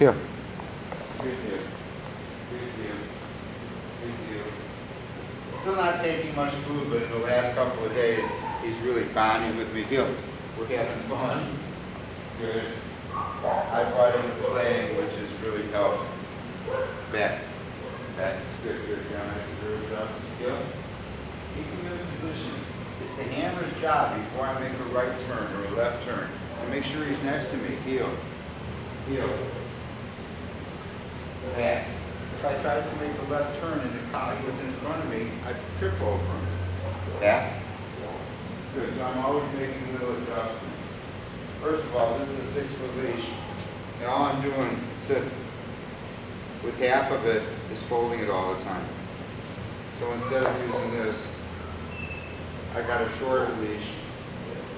Here. Good deal. Good deal. Good deal. Still not taking much food, but in the last couple of days, he's really bonding with me. Heel. We're having fun. Good. I brought him to playing, which has really helped. Back. Back. Good, good. Down. Nice. Really just. Heel. Keep him in position. It's the hammer's job before I make a right turn or a left turn to make sure he's next to me. Heel. Heel. Back. If I tried to make a left turn and the collie was in front of me, I'd trip over him. Back. Good. So I'm always making little adjustments. First of all, this is a 6-foot leash, and all I'm doing with half of it is folding it all the time. So instead of using this, I got a shorter leash.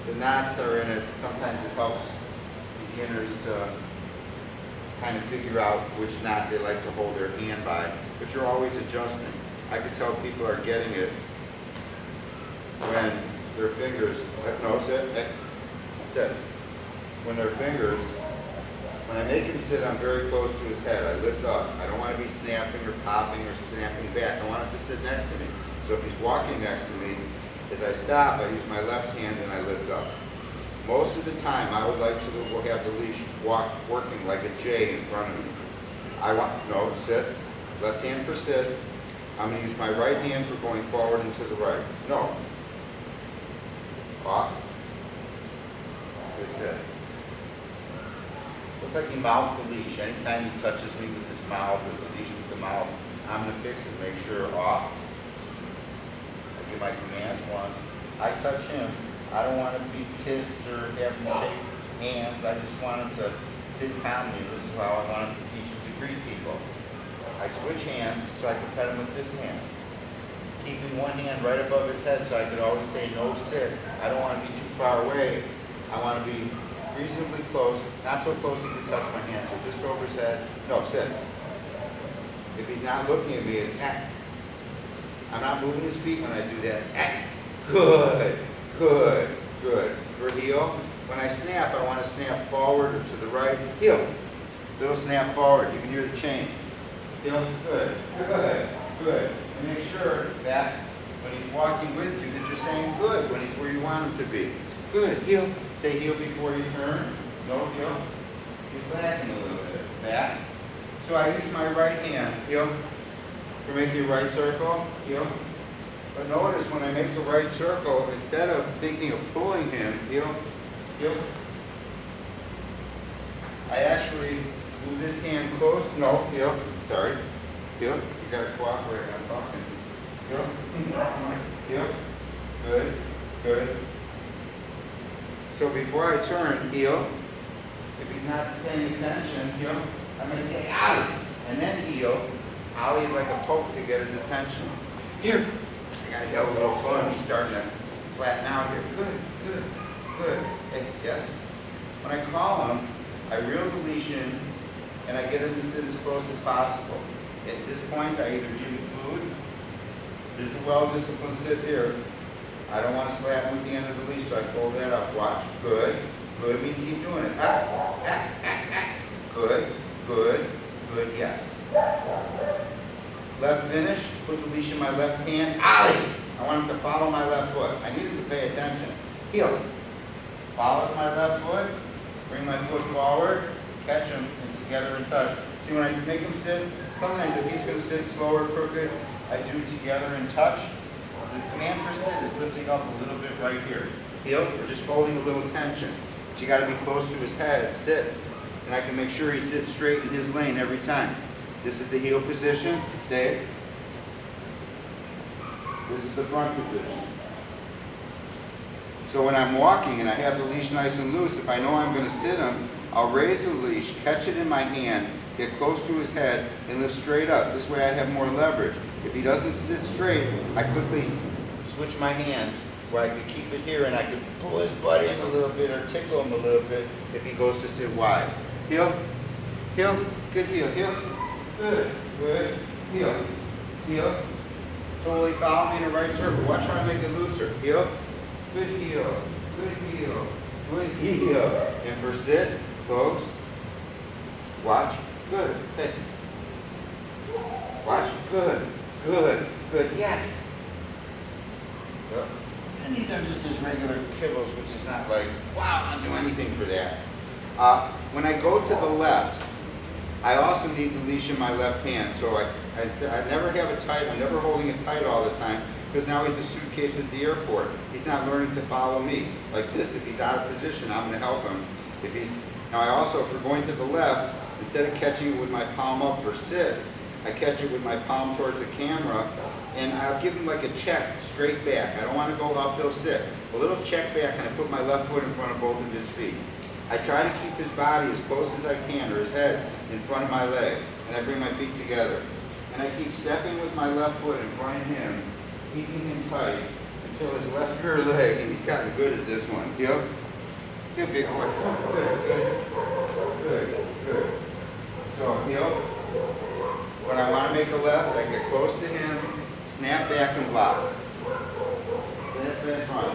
The knots are in it. Sometimes it helps beginners to kind of figure out which knot they like to hold their hand by, but you're always adjusting. I could tell people are getting it when their fingers, no, sit. When their fingers, when I make him sit, I'm very close to his head. I lift up. I don't want to be snapping or popping or snapping back. I want him to sit next to me. So if he's walking next to me, as I stop, I use my left hand and I lift up. Most of the time, I would like to have the leash working like a J in front of me. No, sit. Left hand for sit. I'm going to use my right hand for going forward and to the right. No. Off. Good sit. Looks like he mouthed the leash. Anytime he touches me with his mouth or the leash with the mouth, I'm going to fix it, make sure off. I give my commands once. I touch him. I don't want to be kissed or have him shake hands. I just want him to sit calmly. This is how I want him to teach him to greet people. I switch hands so I can pet him with this hand. Keeping one hand right above his head so I could always say no sit. I don't want to be too far away. I want to be reasonably close, not so close he can touch my hand, so just over his head. No, sit. If he's not looking at me, it's act. I'm not moving his feet when I do that. Act. Good. Good, good. For heel, when I snap, I want to snap forward or to the right. Heel, little snap forward. You can hear the chain. Heel, good, good, good. And make sure that when he's walking with you that you're saying good when he's where you want him to be. Good, heel. Say heel before you turn. No, heel. You're flagging a little bit. Back. So I use my right hand, heel, for making a right circle. Heel. But notice when I make a right circle, instead of thinking of pulling him, heel, I actually move this hand close. No, heel, sorry. Heel, you gotta cooperate, I'm talking. Heel, good, good. So before I turn, heel, if he's not paying attention, heel, I'm gonna say Ollie, and then heel. Ollie is like a poke to get his attention. Here. I gotta have a little fun. He's starting to flatten out here. Good, good, good. Hey, yes. When I call him, I reel the leash in and I get him to sit as close as possible. At this point, I either give him food. This is a well-disciplined sit here. I don't want to slap him with the end of the leash, so I fold that up. Watch. Good. Good means keep doing it. Good, good, good. Yes. Left finish, put the leash in my left hand. Ollie! I want him to follow my left foot. I need him to pay attention. Heel. Follows my left foot, bring my foot forward, catch him, and together and touch. See, when I make him sit, sometimes if he's going to sit slow or crooked, I do together and touch. The command for sit is lifting up a little bit right here. Heel, we're just holding a little tension. But you got to be close to his head. Sit. And I can make sure he sits straight in his lane every time. This is the heel position. Stay. This is the front position. So when I'm walking and I have the leash nice and loose, if I know I'm going to sit him, I'll raise the leash, catch it in my hand, get close to his head, and lift straight up. This way I have more leverage. If he doesn't sit straight, I quickly switch my hands where I could keep it here and I could pull his butt in a little bit or tickle him a little bit if he goes to sit wide. Heel, heel, good heel, heel. Good, good, heel, heel. So will he follow me in a right circle? Watch how I make it looser. Heel, good heel, good heel, good heel. And for sit, folks, watch, Good. Hey. Watch. Good. Good. Good. Yes. Yep. And these are just his regular kibbles, which is not like, wow, I'll do anything for that. When I go to the left, I also need the leash in my left hand. So I never have it tight. I'm never holding it tight all the time because now he's a suitcase at the airport. He's not learning to follow me. Like this, if he's out of position, I'm going to help him. Now I also, if we're going to the left, instead of catching it with my palm up for sit, I catch it with my palm towards the camera, and I'll give him like a check straight back. I don't want to go uphill sit. A little check back, and I put my left foot in front of both of his feet. I try to keep his body as close as I can, or his head in front of my leg, and I bring my feet together. And I keep stepping with my left foot in front of him, keeping him tight until his left rear leg, and he's gotten good at this one. Yep. He'll be, oh, good. So, when I want to make a left, I get close to him, snap back and block.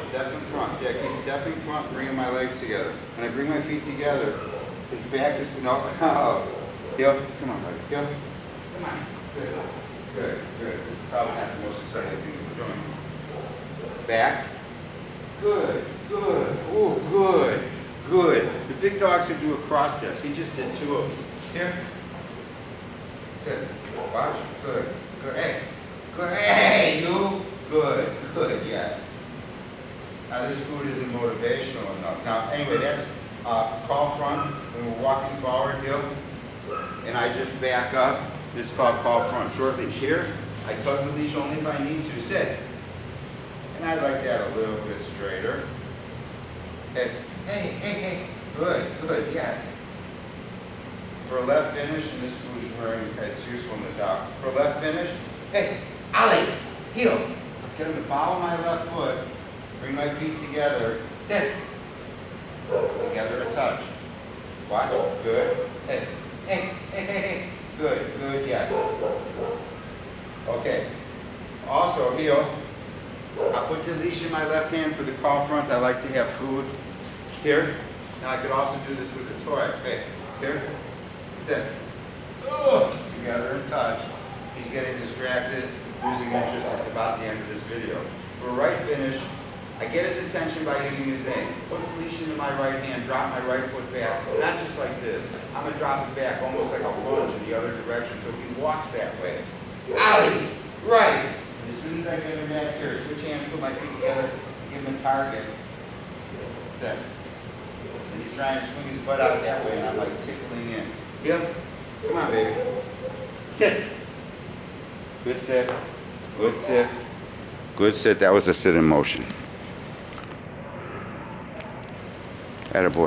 Step in front. See, I keep stepping front, bringing my legs together. When I bring my feet together, his back is, no, come on, buddy. Come on. Good. This is probably not the most exciting thing we're doing. Back. Good. Oh, good. The big dogs can do a cross step. He just did 2 of them. Here. Sit. Watch. Good. Hey. Good. Hey, you. Good. Yes. Now this food isn't motivational enough. Now, anyway, that's call front when we're walking forward, and I just back up. This is called call front. Short leash. Here, I tug the leash only if I need to. Sit. And I'd like that a little bit straighter. Hey. Good, yes. For a left finish, and this food is wearing its usefulness out. For a left finish, hey, Ollie, heel. Get him to follow my left foot, bring my feet together, sit. Together a touch. Watch, good. Hey. Good, yes. Okay. Also, heel. I put the leash in my left hand for the call front. I like to have food. Here. Now I could also do this with a toy. Hey, here. Sit. Together and touch. He's getting distracted, losing interest. It's about the end of this video. For a right finish, I get his attention by using his name. Put the leash into my right hand, drop my right foot back. Not just like this. I'm going to drop it back almost like a lunge in the other direction so he walks that way. Ollie! Right! And as soon as I get him back here, switch hands, put my feet together, give him a target. Sit. And he's trying to swing his butt out that way, and I'm like tickling in. Yep. Come on, baby. Sit. Good sit. Good sit. Good sit. That was a sit in motion. Attaboy.